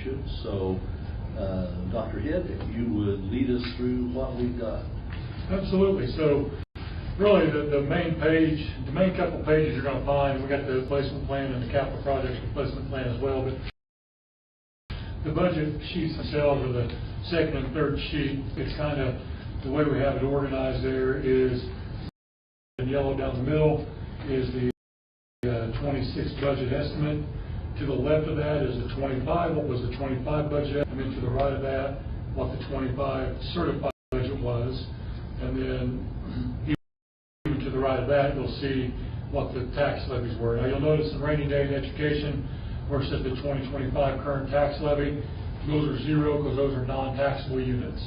commission. So, Dr. Head, if you would lead us through what we've got. Absolutely. So, really, the main page, the main couple pages you're going to find, we got the replacement plan and the capital projects replacement plan as well. But the budget sheets themselves are the second and third sheet. It's kind of the way we have it organized. There is in yellow down the middle is the 26 budget estimate. To the left of that is the 25. What was the 25 budget estimate? To the right of that, what the 25 certified budget was, and then even to the right of that, you'll see what the tax levies were. Now you'll notice in rainy day in education, where it says the 2025 current tax levy, those are zero because those are non-taxable units.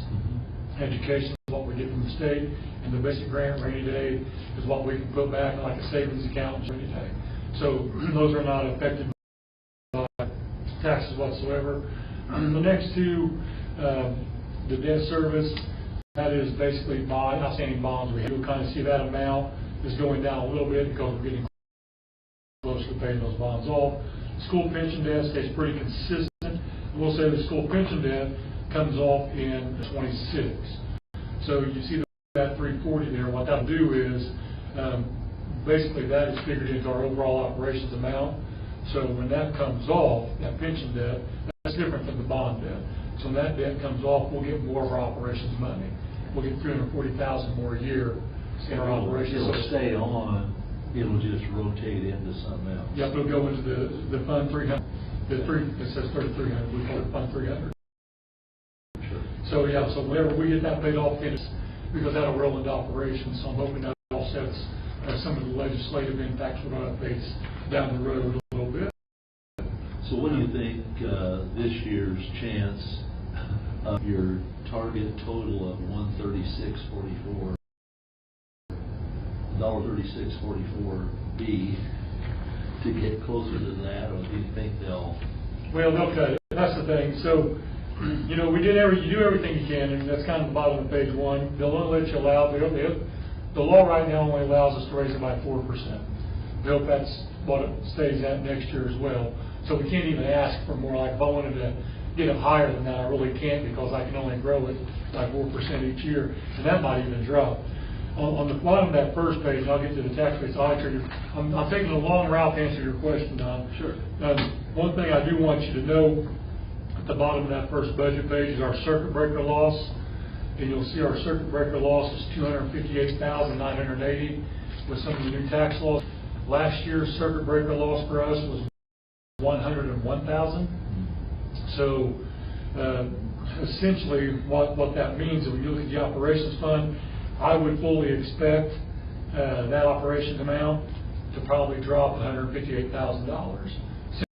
Education is what we get from the state, and the basic grant rainy day is what we can put back like a savings account rainy day. So those are not affected by taxes whatsoever. The next two, the debt service, that is basically outstanding bonds. You'll kind of see that amount is going down a little bit because we're getting close to paying those bonds off. School pension debt stays pretty consistent. We'll say the school pension debt comes off in 26. So you see that 340 there. What that'll do is basically that is figured into our overall operations amount. So when that comes off, that pension debt, that's different than the bond debt. So when that debt comes off, we'll get more of our operations money. We'll get $340,000 more a year in our operations. It'll stay on. It'll just rotate into something else. Yep, it'll go into the Fund 300. It says 3,300. We call it Fund 300. Sure. So yeah, so whenever we get that paid off, it's because that'll roll into operations. So I'm hoping that offsets some of the legislative impacts we're going to face down the road a little bit. So what do you think this year's chance of your target total of $136.44? $136.44 be to get closer to that, or do you think they'll? Well, they'll cut it. That's the thing. So, you know, you do everything you can, and that's kind of the bottom of page one. They'll only let you allow. The law right now only allows us to raise it by 4%. We hope that's what it stays at next year as well. So we can't even ask for more. Like if I wanted to get it higher than that, I really can't because I can only grow it by 4% each year, and that might even drop. On the bottom of that first page, and I'll get to the tax rates auditor. I'm taking a long route to answer your question, Don. Sure. One thing I do want you to know, at the bottom of that first budget page is our circuit breaker loss, and you'll see our circuit breaker loss is $258,980 with some of the new tax laws. Last year's circuit breaker loss for us was $101,000. So essentially, what that means is when you look at the operations fund, I would fully expect that operations amount to probably drop $158,000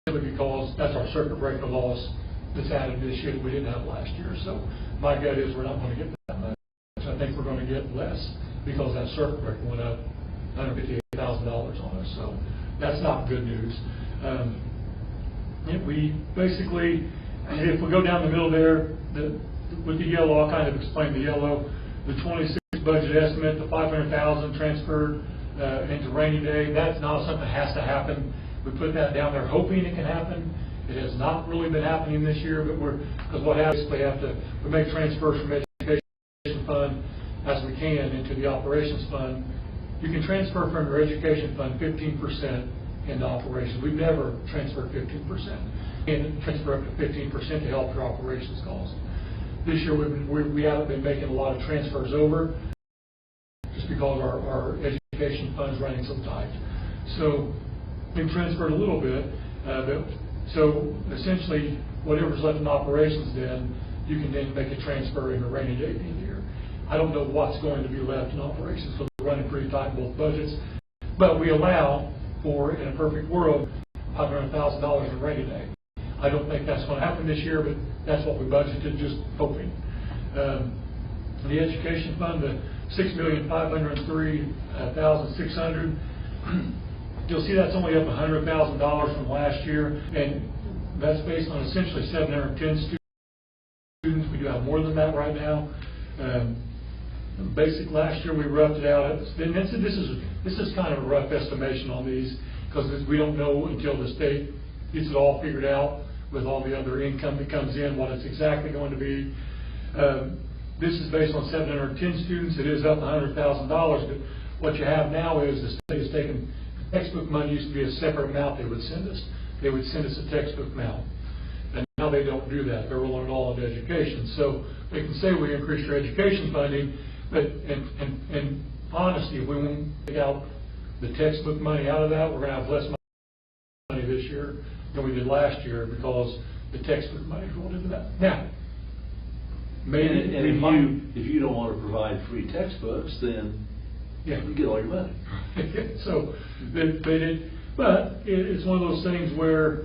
simply because that's our circuit breaker loss that's added this year that we didn't have last year. So my gut is we're not going to get that much. I think we're going to get less because that circuit breaker went up $158,000 on us. So that's not good news. We basically, if we go down the middle there, with the yellow, I'll kind of explain the yellow. The 26 budget estimate, the $500,000 transferred into rainy day, that's not something that has to happen. We put that down there hoping it can happen. It has not really been happening this year, but because what happens is we make transfers from education fund as we can into the operations fund. You can transfer from your education fund 15% into operations. We've never transferred 15%. And transfer up to 15% to help your operations costs. This year we haven't been making a lot of transfers over just because our education fund is running so tight. So we've transferred a little bit. So essentially whatever's left in operations then, you can then make a transfer in a rainy day year. I don't know what's going to be left in operations because we're running pretty tight in both budgets. But we allow for, in a perfect world, $500,000 in rainy day. I don't think that's going to happen this year, but that's what we budgeted, just hoping. The education fund, the $6,503,600. You'll see that's only up $100,000 from last year, and that's based on essentially 710 students. We do have more than that right now. Basic last year we roughed it out. This is kind of a rough estimation on these because we don't know until the state gets it all figured out with all the other income that comes in, what it's exactly going to be. This is based on 710 students. It is up $100,000, but what you have now is the state has taken, textbook money used to be a separate amount they would send us. They would send us a textbook amount. And now they don't do that. They're rolling it all into education. So they can say we increased your education funding, but in honesty, if we won't take out the textbook money out of that, we're going to have less money this year than we did last year because the textbook money rolled into that. Now, maybe and if you don't want to provide free textbooks, then you get all your money. So they did, but it's one of those things where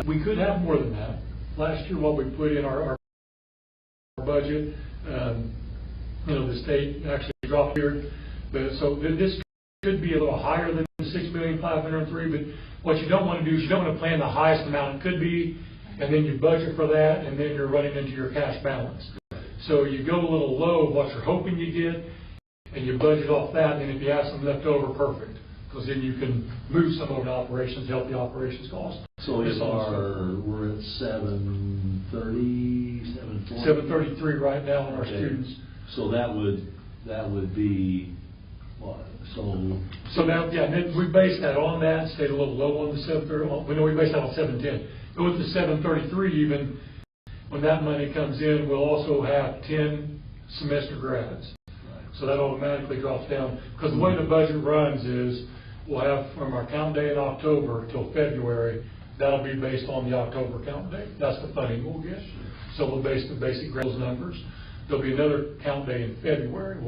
we could have more than that. Last year, what we put in our budget, the state actually dropped here, so this could be a little higher than the $6,503,000. But what you don't want to do is you don't want to plan the highest amount it could be, and then you budget for that, and then you're running into your cash balance. So you go a little low of what you're hoping you get, and you budget off that, and if you have some left over, perfect. Because then you can move some over to operations, help the operations cost. So we're at 730, 740? 733 right now on our students. So that would be what? So now, we based that on that, stayed a little low on the 730. We know we based that on 710. But with the 733 even, when that money comes in, we'll also have 10 semester grads. So that automatically drops down. Because the way the budget runs is we'll have from our count day in October till February, that'll be based on the October count day. That's the funding we'll get. So we'll base the basic grades numbers. There'll be another count day in February.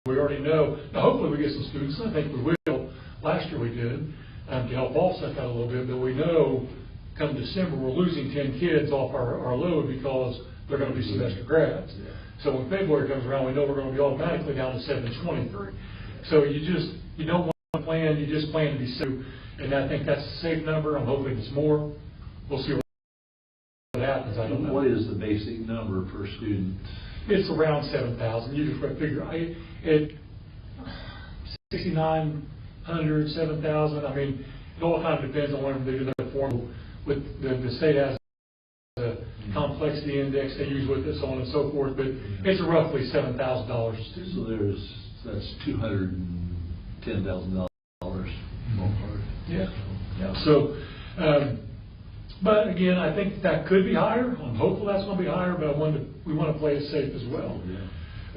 We already know. Now hopefully we get some students, and I think we will. Last year we did, to help offset that a little bit, but we know come December we're losing 10 kids off our load because they're going to be semester grads. So when February comes around, we know we're going to be automatically down to 723. So you don't want to plan, you just plan to be safe. And I think that's a safe number. I'm hoping it's more. We'll see what happens. I don't know. What is the basic number per student? It's around 7,000. You just figure it 6,900, 7,000. I mean, it all kind of depends on whatever they do their form. With the state has a complexity index they use with it, so on and so forth. But it's roughly $7,000 a student. So that's $210,000 ballpark. Yeah. So, but again, I think that could be higher. I'm hopeful that's going to be higher, but we want to play it safe as well. Yeah.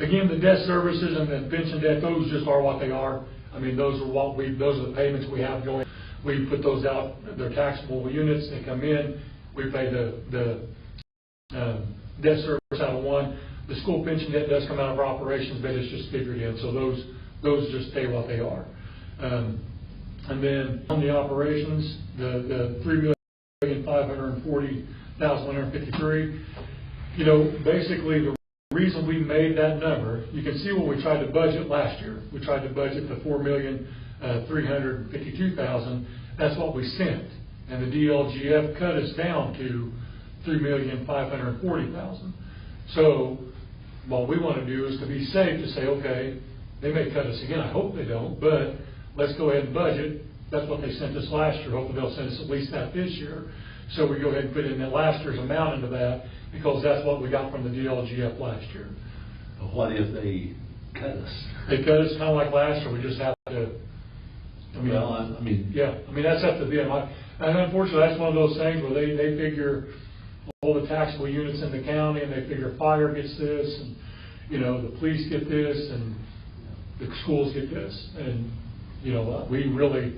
Again, the debt services and the pension debt, those just are what they are. I mean, those are the payments we have going. We put those out. They're taxable units. They come in. We pay the debt service out of one. The school pension debt does come out of our operations, but it's just figured in. So those just stay what they are. And then on the operations, the $3,540,153. Basically the reason we made that number, you can see what we tried to budget last year. We tried to budget the $4,352,000. That's what we sent, and the DLGF cut us down to $3,540,000. So what we want to do is to be safe to say, okay, they may cut us again. I hope they don't, but let's go ahead and budget. That's what they sent us last year. Hopefully they'll send us at least that this year. So we go ahead and put in that last year's amount into that because that's what we got from the DLGF last year. But what if they cut us? They cut us kind of like last year. We just have to. That's up to them. And unfortunately, that's one of those things where they figure all the taxable units in the county, and they figure fire gets this, and the police get this, and the schools get this, and we really.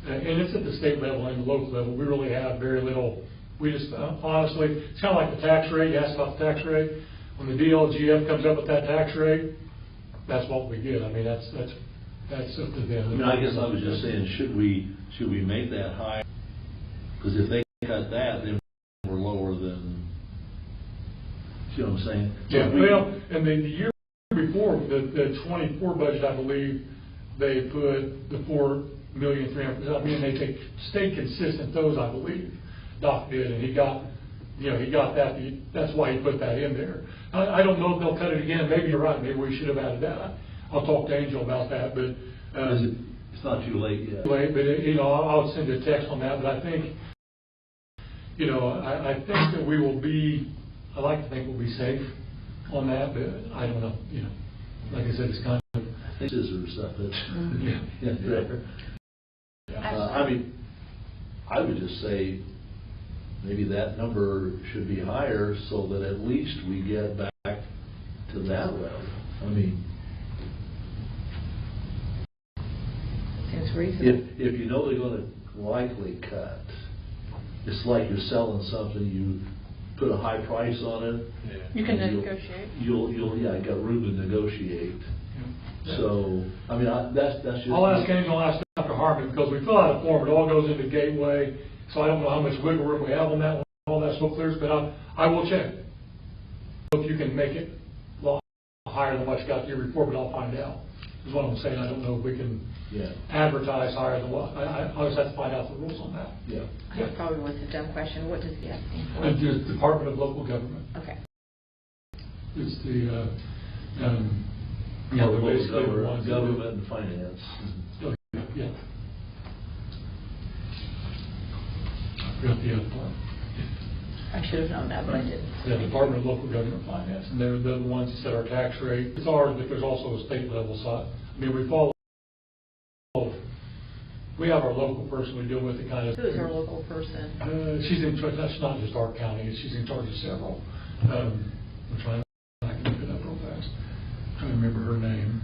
And it's at the state level and the local level. We really have very little. We just honestly, it's kind of like the tax rate. You asked about the tax rate. When the DLGF comes up with that tax rate, that's what we get. I mean, that's up to them. I guess I was just saying, should we make that higher? Because if they cut that, then we're lower than. See what I'm saying? Yeah. And the year before the 24 budget, I believe they put the $4,300,000. I mean, they stayed consistent. Those, I believe, Doc did, and he got that. That's why he put that in there. I don't know if they'll cut it again. Maybe you're right. Maybe we should have added that. I'll talk to Angel about that. But it's not too late yet. Late, but I'll send you a text on that. But I think you know, I think that we will be, I like to think we'll be safe on that, but I don't know, you know. Like I said, it's kind of. Scissors stuff that, Yeah. there. I mean, I would just say, maybe that number should be higher so that at least we get back to that level. I mean, Seems reasonable. if you know they're gonna likely cut, it's like you're selling something, you put a high price on it. You can and negotiate. You'll, yeah, you got room to negotiate. Yeah. So, I mean, that's just. I'll ask Angel, I'll ask Dr. Harmon, because we fill out a form, it all goes into Gateway, so I don't know how much wiggle room we have on that one, all that smoke clears, but I will check. If you can make it a lot higher than what you got in your report, but I'll find out, is what I'm saying. I don't know if we can Yeah, advertise higher than what, I just have to find out the rules on that. yeah. That probably was a dumb question. What does the S stand for? And the Department of Local Government, Okay. it's the, Yeah, they're local basically the ones that do- government and finance. Yeah. I forgot the other part. I should have known that, but I didn't. The Department of Local Government Finance, and they're the ones that set our tax rate. It's ours, but there's also a state level side. I mean, we follow, we have our local person we deal with that kind of. Who is our local person? She's in charge, that's not just our county, she's in charge of several. I'm trying, I can look it up real fast. I'm trying to remember her name.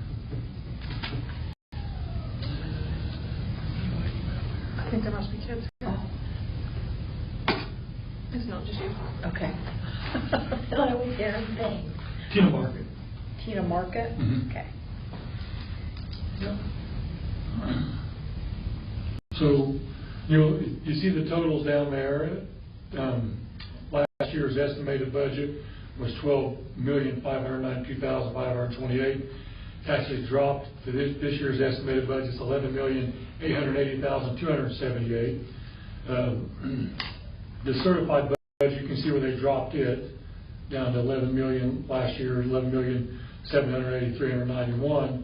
I think there must be kids. Oh, It's not just you. okay. I thought I was hearing things. Tina Market. Tina Market? Mhm. Okay. Yeah. So, you see the totals down there. Last year's estimated budget was $12,592,528. Actually dropped to this year's estimated budget is $11,880,278. The certified budget, you can see where they dropped it down to 11 million last year, 11,780,391.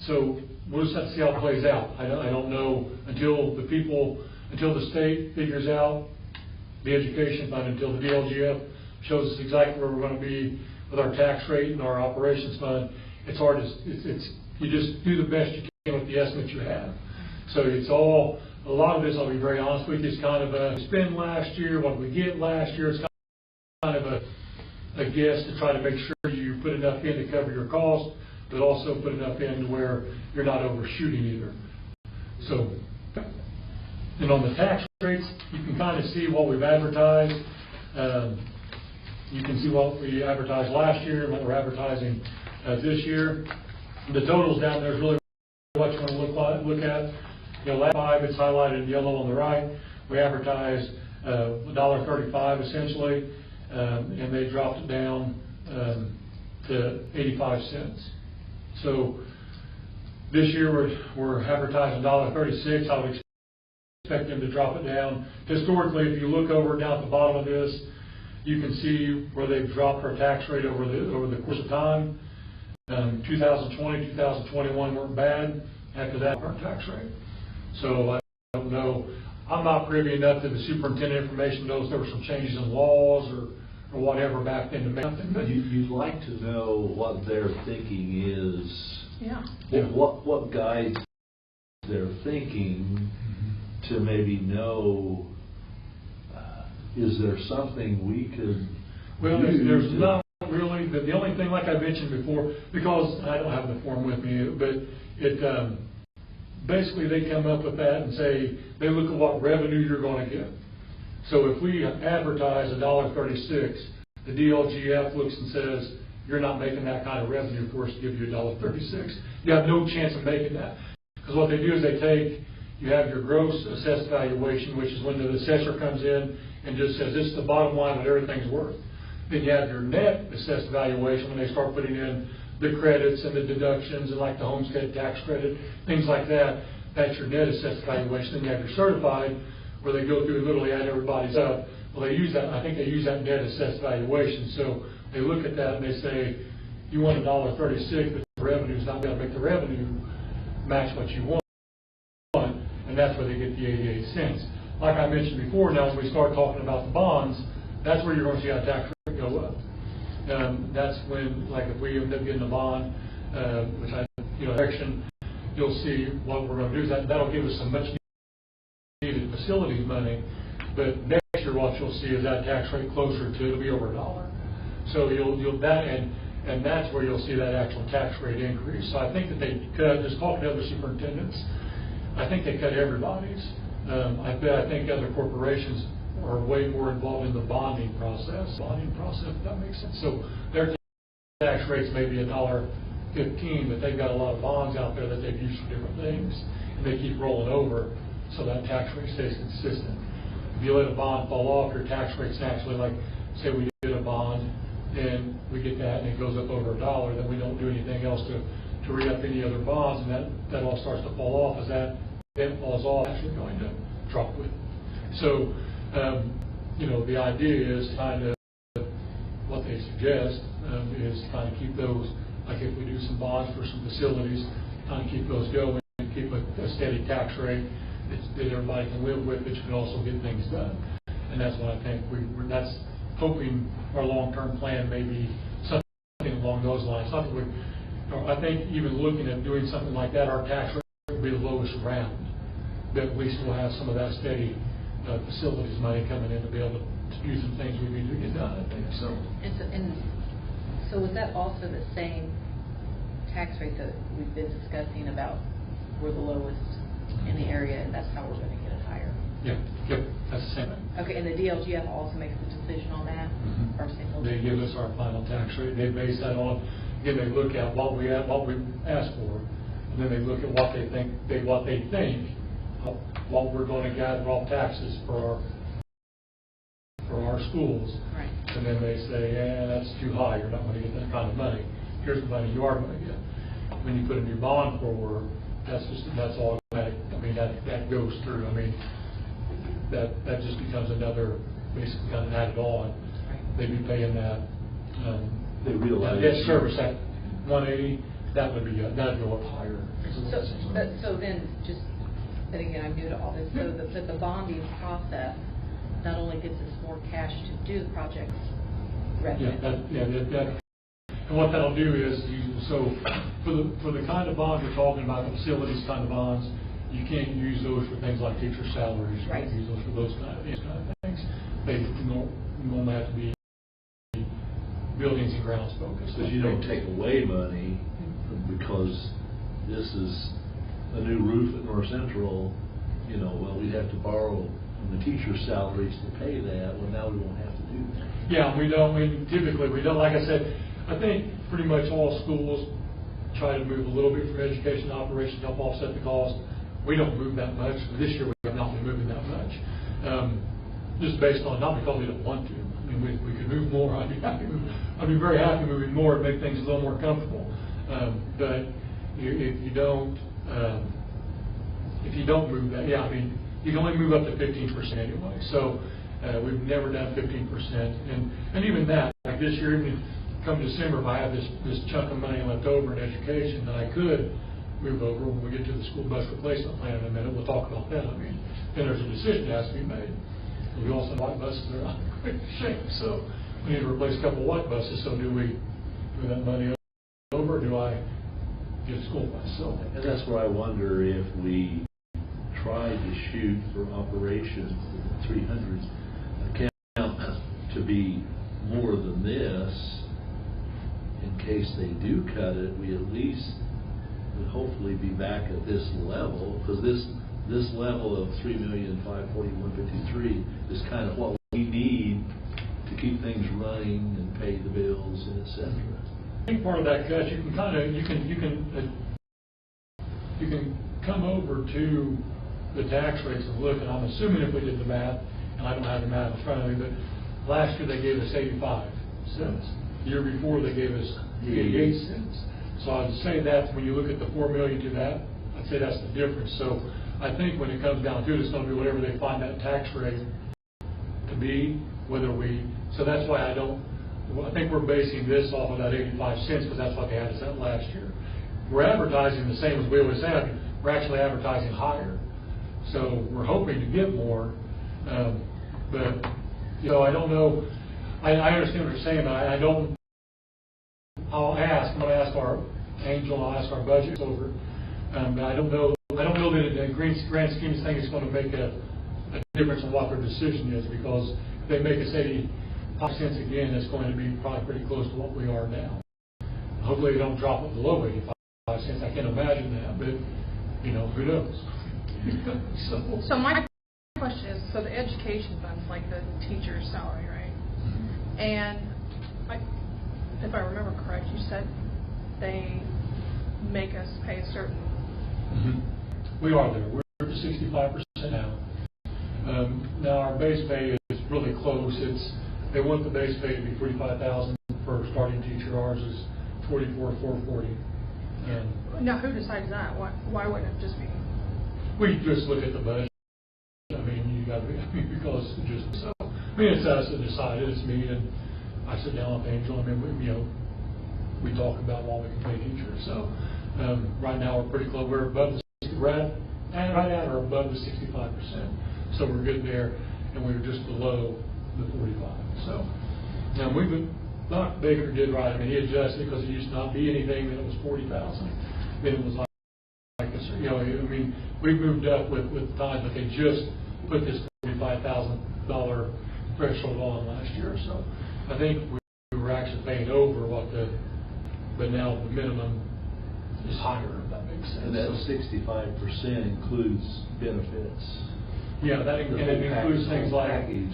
So we'll just have to see how it plays out. I don't know until the state figures out the education fund, until the DLGF shows us exactly where we're going to be with our tax rate and our operations fund. It's hard to, you just do the best you can with the estimates you have. So it's all, a lot of this, I'll be very honest with you, is kind of a spend last year, what we get last year. It's kind of a guess to try to make sure you put enough in to cover your costs, but also put enough in to where you're not overshooting either. So, and on the tax rates, you can kind of see what we've advertised. You can see what we advertised last year and what we're advertising this year. The totals down there is really what you want to look at. You know, last 5, it's highlighted in yellow on the right. We advertised $1.35 essentially, and they dropped it down to 85 cents. So this year we're advertising $1.36. I would expect them to drop it down. Historically, if you look over down at the bottom of this, you can see where they've dropped our tax rate over the course of time. 2020, 2021 weren't bad. After that, our tax rate. So I don't know. I'm not privy enough to the superintendent information. Knows there were some changes in laws or whatever back then to make something. But You'd like to know what their thinking is. Yeah. What guides their thinking to maybe know, is there something we could well, do there's to- not really. The only thing, like I mentioned before, because I don't have the form with me, but it basically they come up with that and say they look at what revenue you're going to get. So if we advertise $1.36, the DLGF looks and says you're not making that kind of revenue for us to give you $1.36. You have no chance of making that, because what they do is you have your gross assessed valuation, which is when the assessor comes in and just says this is the bottom line what everything's worth. Then you have your net assessed valuation when they start putting in the credits and the deductions and like the homestead tax credit, things like that. That's your net assessed valuation. Then you have your certified, where they go through and literally add everybody's up. Well, they use that. I think they use that net assessed valuation. So they look at that and they say, you want $1.36, but the revenue's not going to make the revenue match what you want, and that's where they get the 88 cents. like I mentioned before, now when we start talking about the bonds, that's where you're going to see our tax rate go up. That's when, like if we end up getting a bond, which I, direction, you'll see what we're going to do is that'll give us some much needed facilities money, but next year what you'll see is that tax rate closer to, it'll be over $1. So you'll that, and that's where you'll see that actual tax rate increase. So I think that they cut, just talking to other superintendents, I think they cut everybody's. I think other corporations are way more involved in the bonding process, if that makes sense. So their tax rates may be $1.15, but they've got a lot of bonds out there that they've used for different things, and they keep rolling over, so that tax rate stays consistent. If you let a bond fall off, your tax rate's naturally, like, say we did a bond, and we get that, and it goes up over $1, then we don't do anything else to re-up any other bonds, and that all starts to fall off. As that then falls off, actually going to drop with it. So, the idea is kind of what they suggest is kind of keep those, like if we do some bonds for some facilities, kind of keep those going, and keep a steady tax rate that everybody can live with, but you can also get things done. And that's what I think that's hoping our long-term plan may be something along those lines. Not that I think even looking at doing something like that, our tax rate would be the lowest around, but at least we'll have some of that steady facilities money coming in to be able to do some things we need to get done, I think. So was that also the same tax rate that we've been discussing about we're the lowest in the area, and that's how we're going to get it higher? Yep, that's the same thing. Okay, and the DLGF also makes the decision on that? Mm-hmm. Or single? They give us our final tax rate. They base that on, again, they look at what we asked for, and then they look at what they think, what we're going to gather off taxes for our schools. Right. And then they say, that's too high, you're not going to get that kind of money. Here's the money you are going to get. When you put a new bond forward, that's automatic. I mean, that goes through. I mean, that just becomes another, basically kind of added on. Right. They'd be paying that. They realize debt service at 180. That would be that'd go up higher. So then, just, and again, I'm new to all this. So the bonding process not only gives us more cash to do the projects revenue. Yeah. And what that'll do is, for the kind of bonds we're talking about, the facilities kind of bonds, you can't use those for things like teacher salaries. Right. You can't use those for those kind of things. They normally have to be buildings and grounds focused. Because you don't take away money because this is a new roof at North Central. We'd have to borrow from the teacher's salaries to pay that. Well, now we won't have to do that. Yeah, typically we don't. Like I said, I think pretty much all schools try to move a little bit from education to operations to help offset the cost. We don't move that much. This year we have not been moving that much. Just based on, not because we don't want to. I mean, we could move more. I'd be very happy moving more and make things a little more comfortable. But if you don't move that, you can only move up to 15% anyway. So we've never done 15%, and even that, like this year, even come December, if I have this chunk of money left over in education that I could move over when we get to the school bus replacement plan in a minute. We'll talk about that. Then there's a decision that has to be made. We also have white buses that are not in great shape, so we need to replace a couple of white buses. So do we move that money over, or do I get a school bus? So, and that's where I wonder if we try to shoot for operations 300 account to be more than this. In case they do cut it, we at least would hopefully be back at this level, because this level of $3,541,053 is kind of what we need to keep things running and pay the bills and etc. I think part of that cut, you can come over to the tax rates and look, and I'm assuming if we did the math, and I don't have the math in front of me, but last year they gave us 85 cents. The year before they gave us 88 cents. So I'd say that when you look at the $4 million to that, I'd say that's the difference. So I think when it comes down to it, it's going to be whatever they find that tax rate to be, so that's why I think we're basing this off of that 85 cents because that's what they had us at last year. We're advertising the same as we always have. We're actually advertising higher. So we're hoping to get more, But, you know, I don't know, I understand what you're saying, but I don't, I'm gonna ask our Angel, I'll ask our budget over, but I don't know that in the grand scheme of things it's gonna make a difference in what their decision is, because if they make us 85 cents again, it's going to be probably pretty close to what we are now. Hopefully they don't drop it below 85 cents, I can't imagine that, but, you know, who knows? So my question is, so the education fund's like the teacher's salary, right? And if I remember correct, you said they make us pay a certain... We are there. We're at 65% now. Now our base pay is really close. They want the base pay to be $45,000 for starting teacher. Ours is $44,440. Now, who decides that? Why wouldn't it just be... We just look at the budget. I mean, you got to be, because it just so. I mean, it's us that decide it. It's me, and I sit down with Angel. I mean, we talk about what we can pay teachers. So right now we're pretty close. We're above right at or above the 65%. So we're good there, and we were just below the 45. So now Doc Baker did right. I mean, he adjusted because it used to not be anything. Then it was 40,000. Then it was like, you know, I mean, we moved up with time, but they just put this $45,000 threshold on last year. So I think we were actually paying over but now the minimum is higher, if that makes sense. And that 65% includes benefits. Yeah, and it includes things like... Package,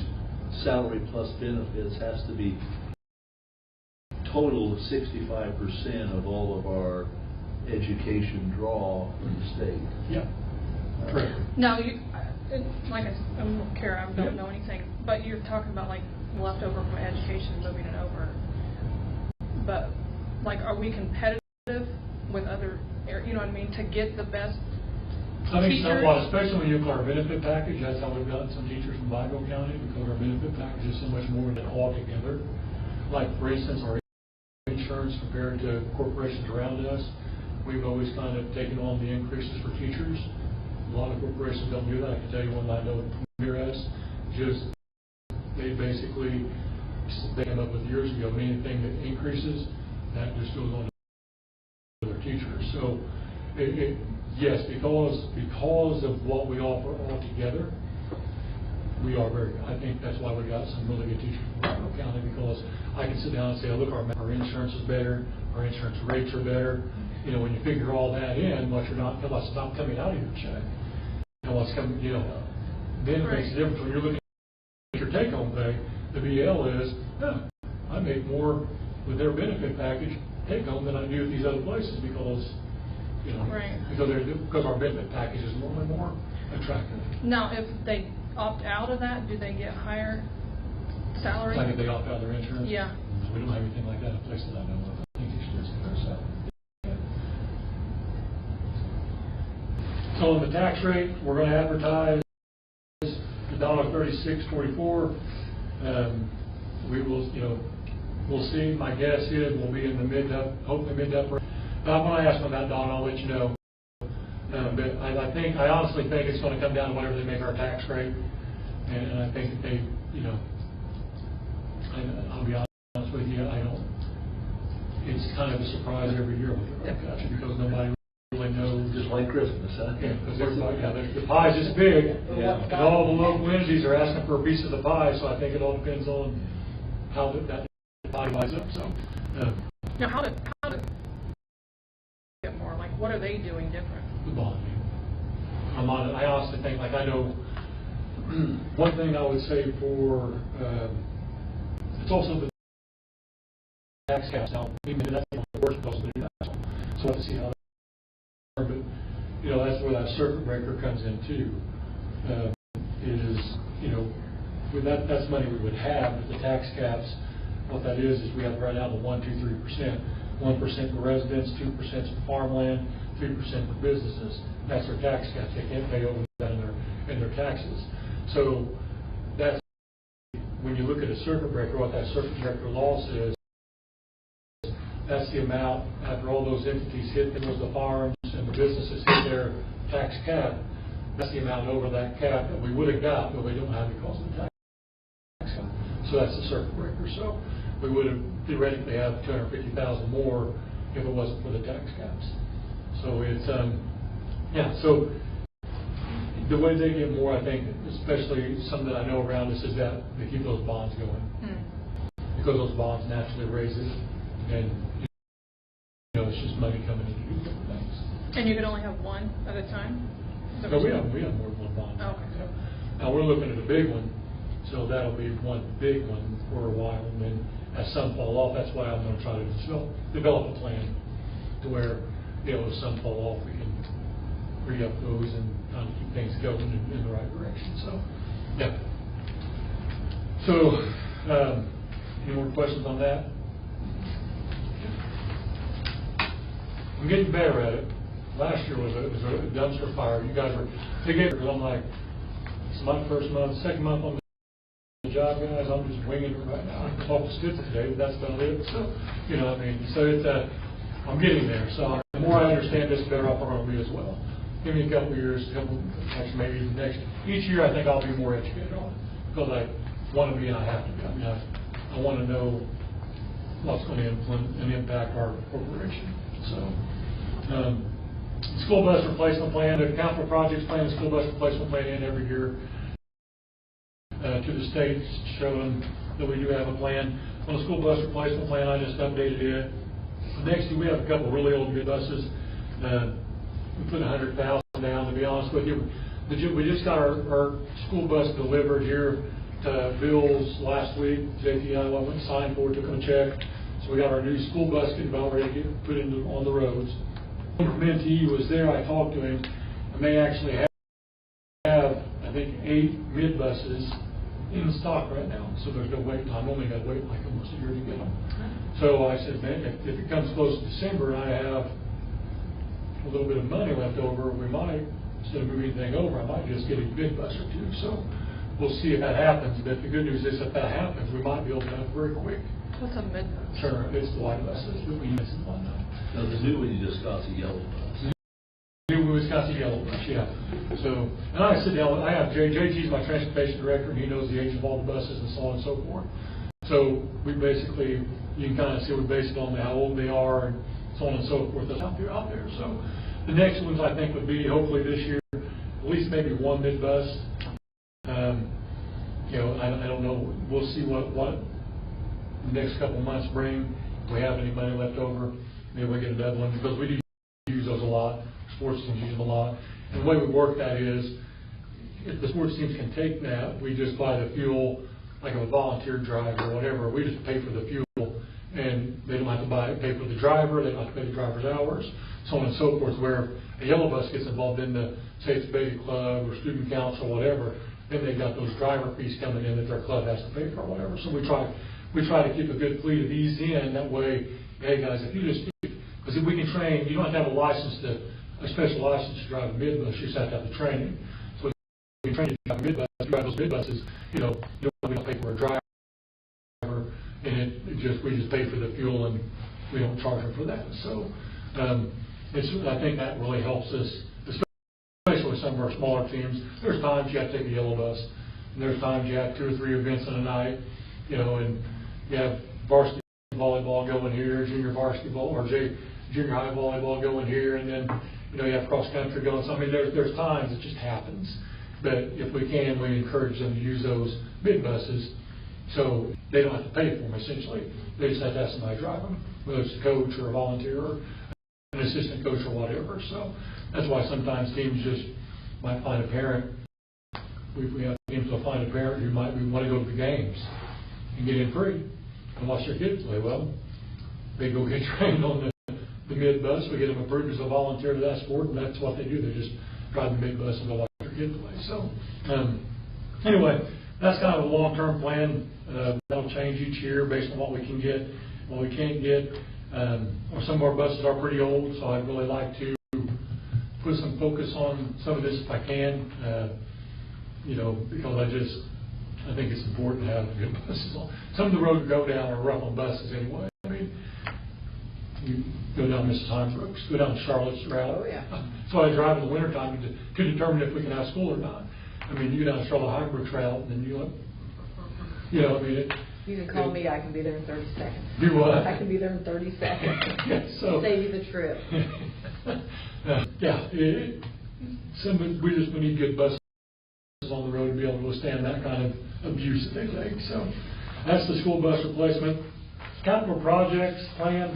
salary plus benefits has to be total of 65% of all of our education draw from the state. Yeah, correct. Now, I'm Kara, I don't know anything, but you're talking about like leftover from education, moving it over. But like, are we competitive with other, you know what I mean, to get the best I think teachers? somewhat, especially when you look at our benefit package. That's how we've gotten some teachers from Vigo County, because our benefit package is so much more than all together. Like, for instance, our insurance compared to corporations around us, we've always kind of taken on the increases for teachers. A lot of corporations don't do that. I can tell you one I know near us, they basically, they came up with years ago, anything that increases, that just goes on to their teachers. So, yes, because of what we offer all together, we are very, I think that's why we got some really good teachers from Monroe County, because I can sit down and say, oh, look, our insurance is better, our insurance rates are better. You know, when you figure all that in, what's not coming out of your check, and what's coming, you know, then it makes a difference when you're looking at your take-home pay. The BL is, I make more with their benefit package take-home than I do at these other places, because, you know, because our benefit package is normally more attractive. Now, if they opt out of that, do they get higher salary? Like if they opt out of their insurance? Yeah. So we don't have anything like that in place that I know of. I think it's just their salary. So on the tax rate, we're going to advertise $1.3644. We will, you know, we'll see. My guess is we'll be in the hopefully mid-upper. But I'm going to ask them about Don. I'll let you know. But I honestly think it's going to come down to whatever they make our tax rate, and I think that they, you know, I'll be honest with you, it's kind of a surprise every year with the because nobody really knows. Just like Christmas, huh? Yeah, because the pie's this big, and all the local entities are asking for a piece of the pie, so I think it all depends on how that pie divides up. So, now, how to get more? Like, what are they doing different? the bonding. I honestly think, like, I know one thing I would say for it's also the tax caps. Now, maybe that's the worst because of the tax. So we'll have to see how. But you know, that's where that circuit breaker comes in too. Is, you know, with that's money we would have with the tax caps. What that is we have right now the 1%, 2%, 3%. 1% for residents, 2% for farmland, 3% for businesses. That's their tax caps. They can't pay over that in their taxes. So that's when you look at a circuit breaker. What that circuit breaker law says. That's the amount after all those entities hit, there was the farms and the businesses hit their tax cap, that's the amount over that cap that we would have got, but we don't have because of the tax cut. So that's the circuit breaker. So we would have theoretically have 250,000 more if it wasn't for the tax caps. So it's, so the way they get more, I think, especially some that I know around us, is that they keep those bonds going. Because those bonds naturally raise it, and it's just money coming in to do different things. And you can only have one at a time? No, we have more than one bond. Oh, okay. Yeah. Now, we're looking at a big one, so that'll be one big one for a while, and then as some fall off, that's why I'm going to try to develop a plan to where, as some fall off, we can re-up those and kind of keep things going in the right direction. So, yeah. So, any more questions on that? I'm getting better at it. Last year was a dumpster fire. You guys they gave it, because I'm like, it's my first month, second month on the job, guys. I'm just winging it right now. I can talk to Stitzel today, but that's about it. So, so it's, I'm getting there. So the more I understand this, the better off I'm going to be as well. Give me a couple of years, actually maybe even next. Each year I think I'll be more educated on it, because I want to be and I have to be. I mean, I want to know what's going to influence and impact our corporation. So, school bus replacement plan, the capital projects plan, the school bus replacement plan in every year to the states, showing that we do have a plan. On the school bus replacement plan, I just updated it. Next year, we have a couple of really old good buses. We put 100,000 down, to be honest with you. We just got our school bus delivered here to Bill's last week. JPI went and signed for it, took them a check. So we got our new school bus getting about ready to get put on the roads. When MNTE was there, I talked to him, and they actually have, I think, 8 mid-buses in stock right now. So there's no wait time. Only got to wait like almost a year to get them. So I said, man, if it comes close to December and I have a little bit of money left over, we might, instead of moving anything over, I might just get a big bus or two. So we'll see if that happens. But the good news is, if that happens, we might be able to have it very quick. What's a mid-bus? Sure, it's the white buses that we use and whatnot. Now, the new one you just got the yellow bus. New Wisconsin yellow bus, yeah. So, and I sit down, I have JG's my transportation director, and he knows the age of all the buses and so on and so forth. So we basically, you can kind of see, we base it on how old they are and so on and so forth that's out there. So the next ones I think would be, hopefully this year, at least maybe one mid-bus. I don't know, we'll see what the next couple of months bring. If we have any money left over, maybe we get another one, because we do use those a lot. Sports teams use them a lot. And the way we work that is, if the sports teams can take that, we just buy the fuel, like a volunteer driver or whatever. We just pay for the fuel, and they don't have to pay for the driver. They don't have to pay the driver's hours, so on and so forth. Where a yellow bus gets involved in the, say it's baby club or student council or whatever, then they've got those driver fees coming in that their club has to pay for or whatever. So we try to keep a good fleet of these in. That way, hey guys, if you just, because if we can train, you don't have to have a special license to drive a mid-bus, you just have to have the training. So if you train you to drive a mid-bus, you drive those mid-buses, we don't pay for a driver, and we just pay for the fuel, and we don't charge them for that. So I think that really helps us, especially with some of our smaller teams. There's times you have to take a yellow bus, and there's times you have 2 or 3 events in a night, and you have varsity volleyball going here, junior varsity ball, or junior high volleyball going here, and then you have cross country going. So I mean, there's times it just happens. But if we can, we encourage them to use those big buses, so they don't have to pay for them. Essentially, they just have to have somebody drive them, whether it's a coach or a volunteer or an assistant coach or whatever. So that's why sometimes teams just might find a parent. We have teams that'll find a parent who might want to go to the games and get in free and watch their kids play. Well, they go get trained on the mid-bus. We get them approved as a volunteer to that sport, and that's what they do. They just drive the mid-bus and go watch their kids play. So anyway, that's kind of a long-term plan. That'll change each year based on what we can get, what we can't get. Some of our buses are pretty old, so I'd really like to put some focus on some of this if I can, because I think it's important to have good buses on. Some of the roads we go down are rough on buses anyway. I mean, you go down Mrs. Heimbrook's, go down Charlotte's route. Oh, yeah. So I drive in the wintertime to determine if we can have school or not. I mean, you go down Charlotte Heimbrook's route, and then you look, you know, I mean, it. You can call me, I can be there in 30 seconds. Do what? I can be there in 30 seconds. Yeah, so. Save you the trip. Yeah, we need good buses on the road to be able to withstand that kind of abuse that they take. So that's the school bus replacement. Capital projects plan,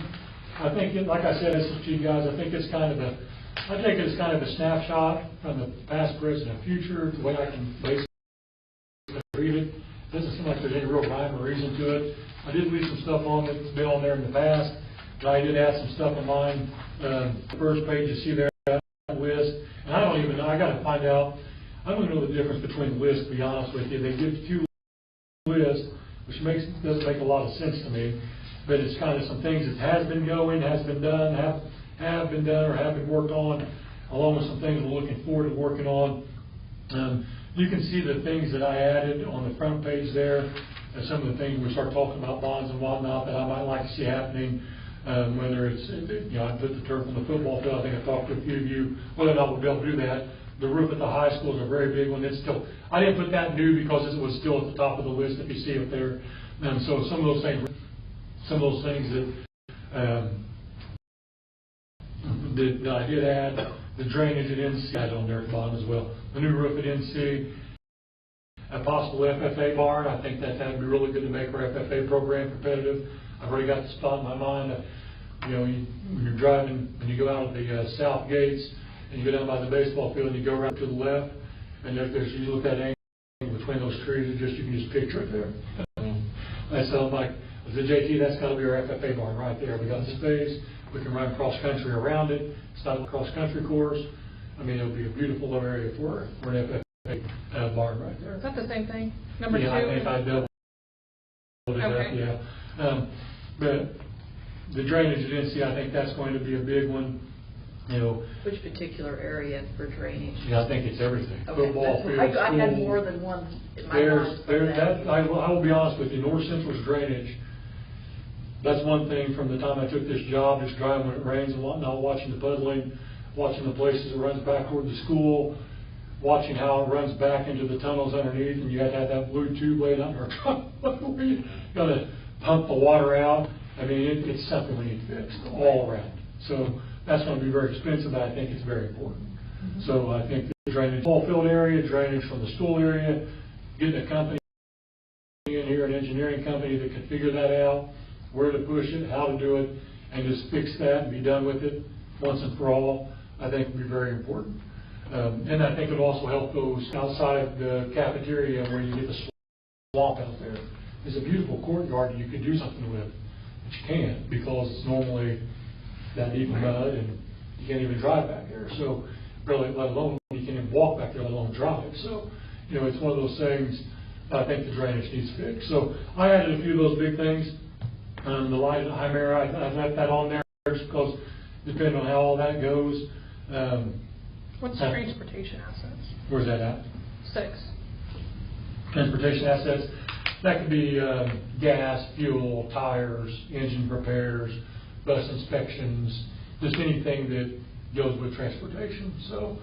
I think, like I said, to you guys, I think it's kind of I take it as kind of a snapshot from the past, present, and future, the way I can basically read it. Doesn't seem like there's any real rhyme or reason to it. I did leave some stuff on that's been on there in the past, but I did add some stuff on mine. The first page you see there, that list, and I don't even know, I gotta find out, I don't know the difference between lists, to be honest with you. They give two lists, which doesn't make a lot of sense to me, but it's kind of some things that has been going, has been done, have been done, or have been worked on, along with some things we're looking forward to working on. You can see the things that I added on the front page there, and some of the things we start talking about bonds and whatnot that I might like to see happening, whether it's, you know, I put the turf on the football field. I think I talked to a few of you, whether or not we'll be able to do that. The roof at the high school is a very big one. It's still, I didn't put that new because it was still at the top of the list that you see up there. And so some of those things that I did add, the drainage at NC, I had on there at the bottom as well. The new roof at NC, a possible FFA barn. I think that would be really good to make our FFA program competitive. I've already got the spot in my mind. You know, when you're driving, when you go out of the south gates and you go down by the baseball field and you go right to the left, and there's you look at that angle between those trees, you can just picture it there. That sounds like, I said, JT, that's got to be our FFA barn right there. We got the space. We can run cross country around it. It's not a cross country course. I mean, it'll be a beautiful little area for an FFA barn right there. Is that the same thing? Number two? Yeah, I think I doubled it up, Okay. yeah. But the drainage at NC, I think that's going to be a big one. You know, Which particular area for drainage? I think it's everything. Okay, Football field, I had school. more than one in my mind. I will be honest with you, North Central's drainage, that's one thing from the time I took this job, just driving when it rains and whatnot, watching the puddling, watching the places it runs back toward the school, watching how it runs back into the tunnels underneath, and you have to have that blue tube laid out in our where you got to pump the water out. I mean, it's something we need fixed all around. So that's going to be very expensive, but I think it's very important. Mm-hmm. So I think the drainage, ball field area, drainage from the school area, getting a company in here, an engineering company that can figure that out, where to push it, how to do it, and just fix that and be done with it once and for all, I think would be very important. And I think it would also help those outside the cafeteria where you get the swamp out there. There's a beautiful courtyard that you could do something with, but you can't because it's normally that deep mud and you can't even drive back there. So really, let alone you can't even walk back there, let alone drive. So, you know, it's one of those things I think the drainage needs fixed. So I added a few of those big things. The light at Hymera, I left that on there just because depending on how all that goes. What's transportation assets? Where's that at? 6. Transportation assets. That could be gas, fuel, tires, engine repairs, bus inspections, just anything that goes with transportation. So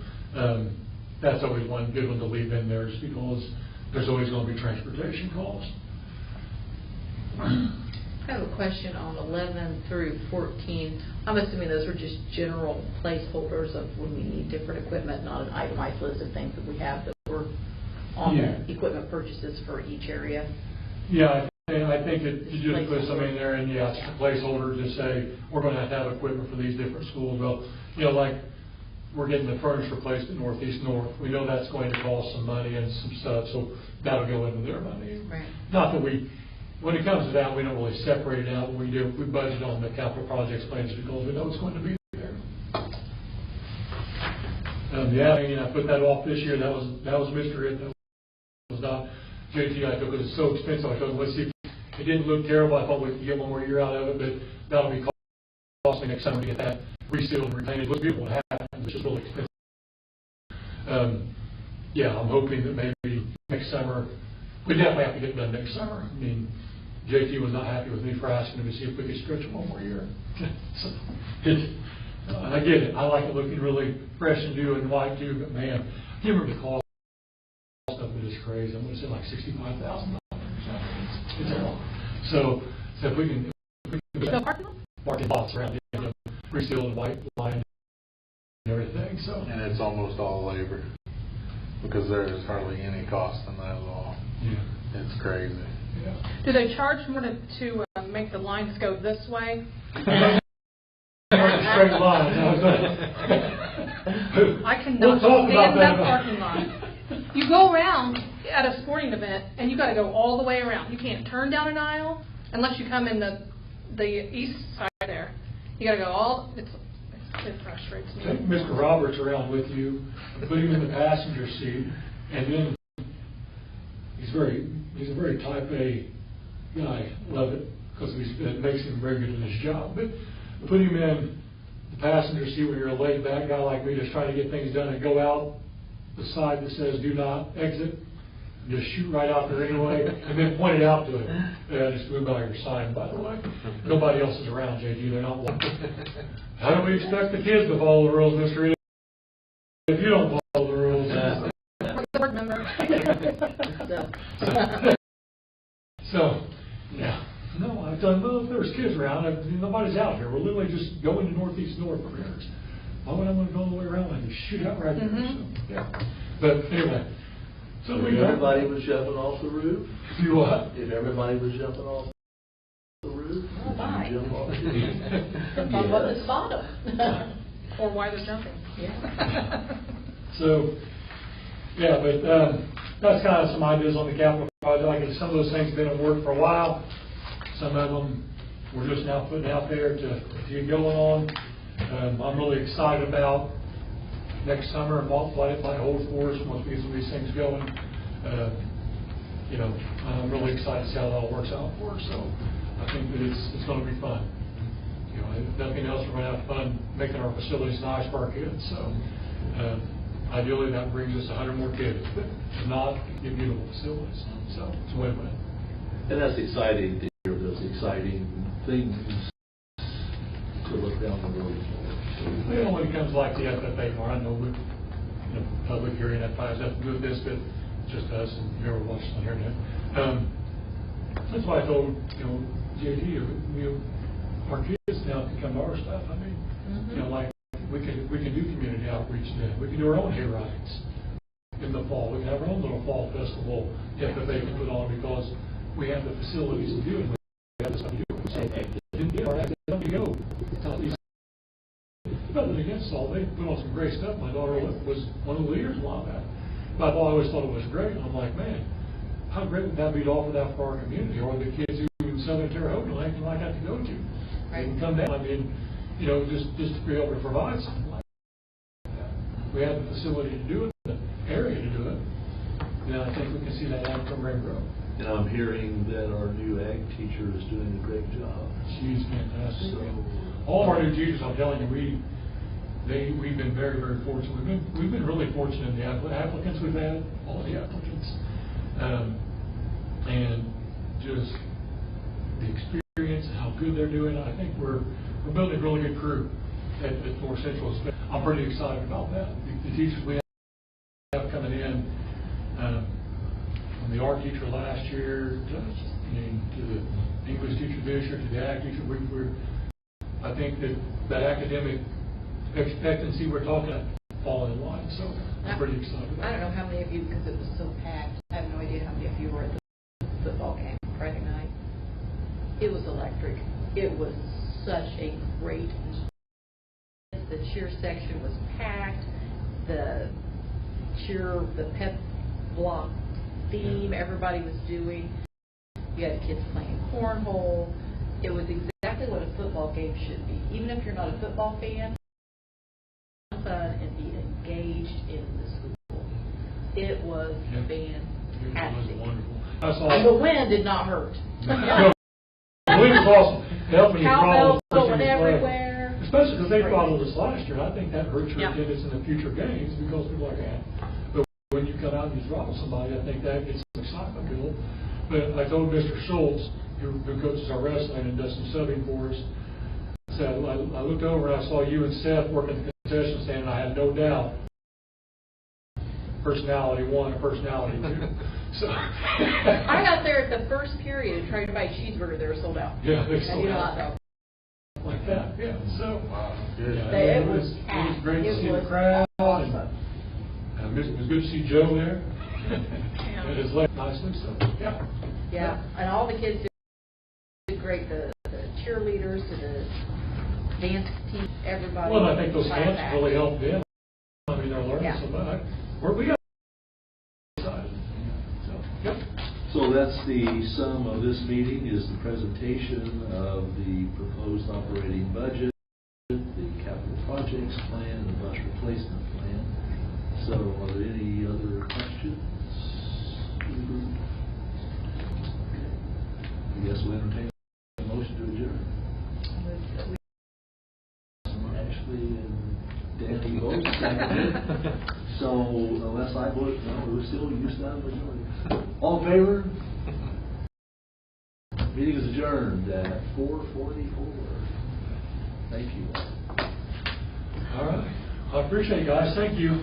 that's always one good one to leave in there just because there's always going to be transportation costs. I have a question on 11 through 14. I'm assuming those are just general placeholders of when we need different equipment, not an itemized list of things that we have that were on the equipment purchases for each area. Yeah, I think that you just put something in there and it's a placeholder to say, we're going to have equipment for these different schools. Well, you know, like we're getting the furnace replaced at Northeast North. We know that's going to cost some money and some stuff, so that'll go into their money. Right. Not that when it comes to that, we don't really separate it out. We budget on the capital projects plans because we know it's going to be there. I put that off this year. That was Mr. It. That was not JT. I took it. It's so expensive. I told him, let's see. It didn't look terrible. I thought we could get one more year out of it, but that'll be costing next summer to get that resealed and repainted. It looks beautiful. It happens. It's just really expensive. I'm hoping that maybe next summer, we definitely have to get it done next summer. I mean, JT was not happy with me for asking him to see if we could stretch it one more year. So, and I get it, I like it looking really fresh and new and white too, but man, I can't remember the cost of it is crazy. I'm gonna say like $65,000. It's a lot. So if we can, No parking lot? parking lots around it, you know, resealed and white line and everything, so. And it's almost all labor, because there is hardly any cost in that at all. Yeah. It's crazy. Yeah. Do they charge more to make the lines go this way? Straight line. I cannot We'll talk about stand that that. parking lot. You go around at a sporting event, and you got to go all the way around. You can't turn down an aisle unless you come in the east side there. You got to go all. It frustrates me. Take Mr. Roberts around with you, put him in the passenger seat, and then he's a very type A guy. Love it, because it makes him very good at his job. But put him in the passenger seat when you're a laid back guy like me, just trying to get things done, and go out the side that says do not exit, just shoot right out there anyway, and then point it out to him. Yeah, just move by your sign, by the way. Nobody else is around, JG, they're not watching. How do we expect the kids to follow the rules, Mr. Ed, if you don't follow the rules? Board member. So, yeah. No, I've done, well, if there's kids around, nobody's out here. We're literally just going to northeast north from here. Why would I want to go all the way around and just shoot out right there? So, yeah. But anyway, so If we everybody was jumping off the roof, You what? if everybody was jumping off the roof, Oh, my. would you jump off the roof? Depends on what the bottom. Or why they're jumping. Yeah. So, yeah, but that's kind of some ideas on the capital project. Like I said, some of those things have been in work for a while. Some of them we're just now putting out there to get going on. I'm really excited about next summer and what it might hold for us once we get some of these things going. You know, I'm really excited to see how it all works out for us. So I think that it's going to be fun. You know, if nothing else, we're going to have fun making our facilities nice for our kids. So ideally, that brings us 100 more kids, but if not, get beautiful facilities. So it's a win-win. And that's exciting to hear those exciting things to look down the road for. You know, when it comes like the FFA part, I know we're, you know, public hearing, that has nothing to do with this, but it's just us and whoever watches on here now. That's why I told, you know, JD, you know, our kids now can come to our stuff. I mean, you know, like we can do community outreach then. We can do our own hay rides in the fall. We can have our own little fall festival the FFA can put on because we have the facilities to do it. We have the stuff to do it. So, you know, to go. Nothing against all. They put on some great stuff. My daughter was one of the leaders a while back. But I always thought it was great. And I'm like, man, how great would that be to offer that for our community or the kids who in Southern Terre Haute and anything like that to go to? They can come down. I mean, you know, just to be able to provide something like that. We have the facility to do it, the area to do it. And I think we can see that ag program grow. And I'm hearing that our new ag teacher is doing a great job. She's fantastic. So, All of our new teachers, I'm telling you, we've been very, very fortunate. We've been really fortunate in the applicants we've had, all the applicants, and just the experience and how good they're doing. I think we're building a really good crew at North Central. I'm pretty excited about that. The teachers we have coming in, from the art teacher last year to the English teacher this year to the ag teacher, I think that academic expectancy we're talking about falling in line, so I'm pretty excited about I don't know how many of you, because it was so packed, I have no idea how many of you were at the football game Friday night. It was electric. It was such a great, the cheer section was packed, the pep block theme everybody was doing. You had kids playing cornhole. It was exactly what a football game should be. Even if you're not a football fan, fun and be engaged in the school. It was fantastic. It was wonderful. And the wind did not hurt. No, the wind was awesome. Helping you Cowbells follow going everywhere. Especially because they followed us last year. I think that hurts your Yeah. attendance in the future games because people are like, but when you come out and you throttle somebody, I think that gets some excitement built. But I told Mr. Schultz, who coaches our wrestling and does some subbing for us, I said, I looked over and I saw you and Seth working the concession stand, and I had no doubt personality one and personality two. So I got there at the first period, trying to buy a cheeseburger, they were sold out. Yeah, they And sold you know, out. hot dog. Like that, yeah, so. Wow, good. Yeah, It was it was packed. great to It see the was crowd, awesome. and it was good to see Joe there. And his leg nicely, so, yeah. Yeah, and all the kids did great, the cheerleaders, the dance team, everybody. Well, and I think those fired camps back. really helped them. I mean, they're learning Yeah. so much. We got excited. So, yep. So that's the sum of this meeting, is the presentation of the proposed operating budget, the capital projects plan, the bus replacement plan. So are there any other questions? I guess we'll entertain a motion to adjourn. Ashley and Danny both seconded. So unless I vote, no, we're still used to that majority. All in favor? Meeting is adjourned at 4:44. Thank you. All right. I appreciate it, guys. Thank you.